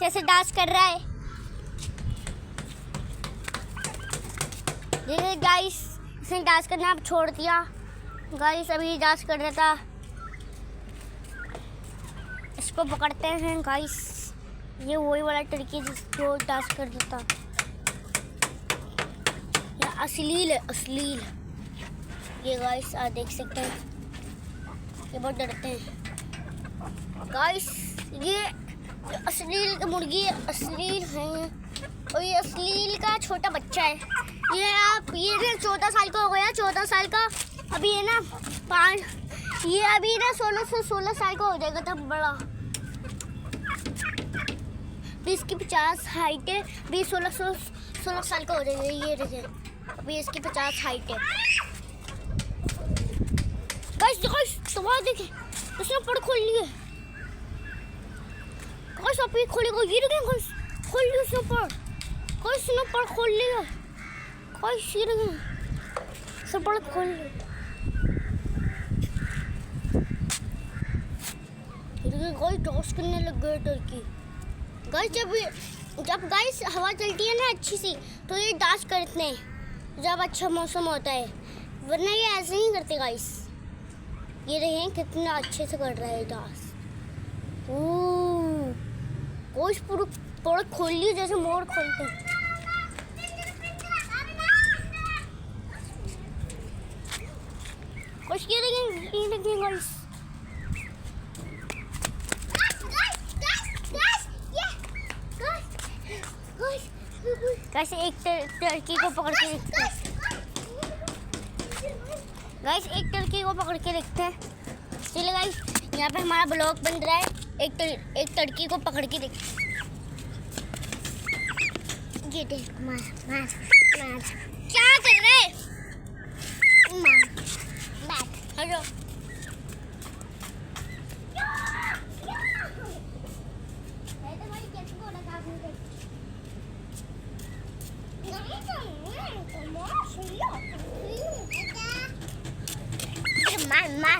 कैसे डांस कर रहा है। देखिए गाइस, इसने डांस करना अब छोड़ दिया। गाइस अभी डांस कर रहा था, इसको पकड़ते हैं गाइस। ये वही वाला टर्की जो डांस कर देता। ये अश्लील है, अश्लील। ये गाइस आप देख सकते हैं, ये बहुत डरते हैं गाइस। ये अश्लील की मुर्गी अश्लील है और ये अश्लील का छोटा बच्चा है। ये 14 साल का हो गया, 14 साल का। अभी है ना 5, ये अभी ना 16 साल का हो जाएगा तब बड़ा। भी इसकी 50 हाइट है, भी 16 साल का हो जाएगा। ये देखिए अभी इसकी 50 हाइट है। गाइस तो देखिए उसने पड़ खोल लिए। गाइस आप ये खोलेगा, ये देखिए गाइस खोल लिया उसने पड़। गाइस उसने पड़ खोल लिया। गाइस ये देखिए सब पड़ खोल लिया। गाइस टॉस करने लग गए टर्की। गाइस जब गाइस हवा चलती है ना अच्छी सी, तो ये डांस करते हैं जब अच्छा मौसम होता है, वरना ये ऐसे नहीं करते गाइस। ये रहे कितना अच्छे से कर रहा है डांस। गाइस पूरा खोल लिया जैसे मोर खोलते हैं। गाइस ये देखें गाइस। गाइस एक टर्की को पकड़ के देखते हैं। गाइस एक टर्की को पकड़ के देखते हैं। चलिए गाइस यहाँ पे हमारा ब्लॉग बन रहा है। एक टर्की को पकड़ के देखते हैं। ये देख मार क्या कर रहे हैं? हेलो मार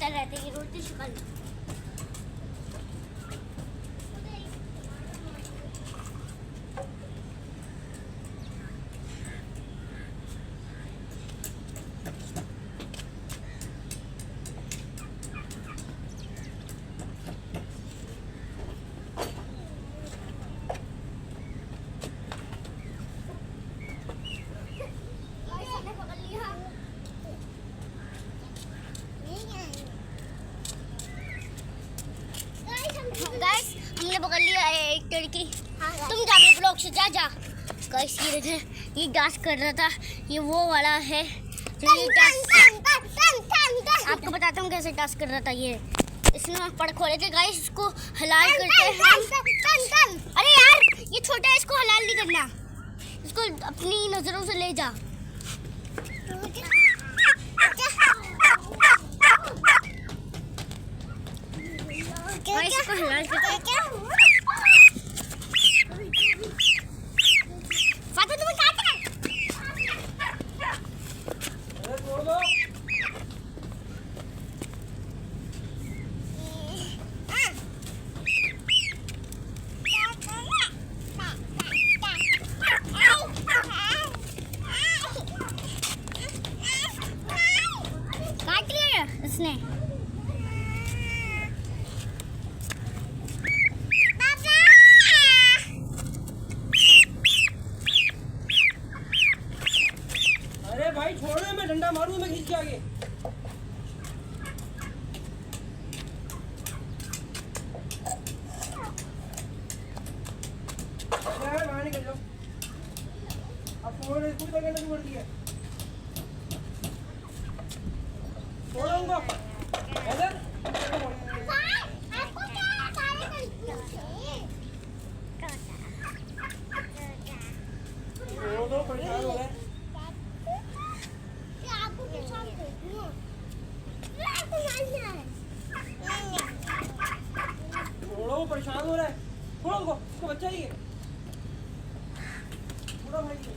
रहते हैं रोटी शिकल। गाइस हमने पकड़ लिया है एक टर्की। तुम जा अपने ब्लॉग से जा। गाइस ये देखें, ये डांस कर रहा था। ये वो वाला है जो ये आपको बताता हूँ कैसे डांस कर रहा था। ये इसने पड़ खोले थे गाइस, इसको हलाल करते हैं। अरे यार ये छोटा है, इसको हलाल नहीं करना, इसको अपनी नजरों से ले जा। इसको हलाल करते हैं। फातिमा तुम्हें क्या करना है? निकल जाओ। अब फोन इसको तक कैसे छोड़ दिया? छोड़ो उनको। हैदर आपको क्या सारे कंफ्यूज छोड़ो दो, परेशान हो गए। आपको के साथ देखूं छोड़ो, परेशान हो रहा है। छोड़ो उनको, उसको बच्चा ही है। छोड़ो भाई को।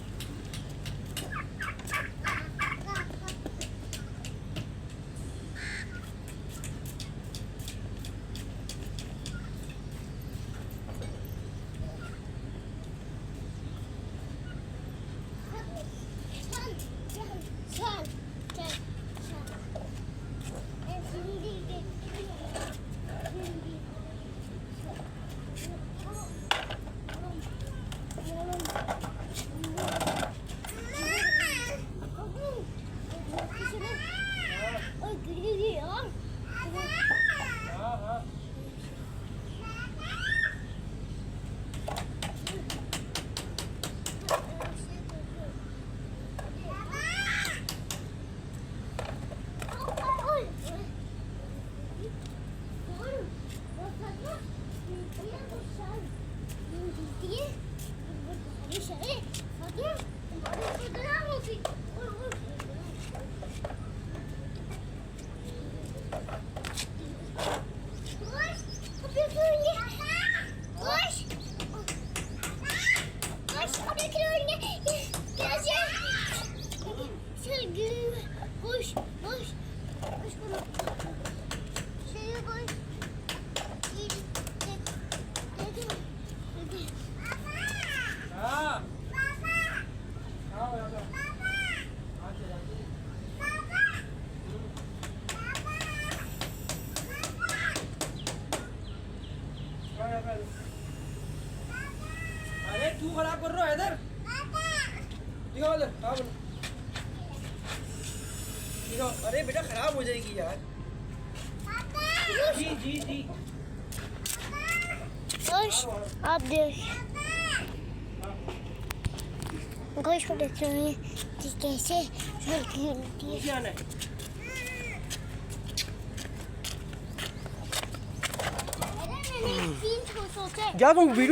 हाँ हाँ। हाँ। हाँ हो जाता। हाँ चल जाती है। अरे तू खराब कर रहा है इधर। दिखाओ इधर। हाँ बोलो। दिखाओ। अरे बेटा खराब हो जाएगी यार। जी जी जी। आप देख गोश को देख रहे हैं कि कैसे खेलती है। क्या है? मैंने एक सीन सोचा क्या तुम वीडियो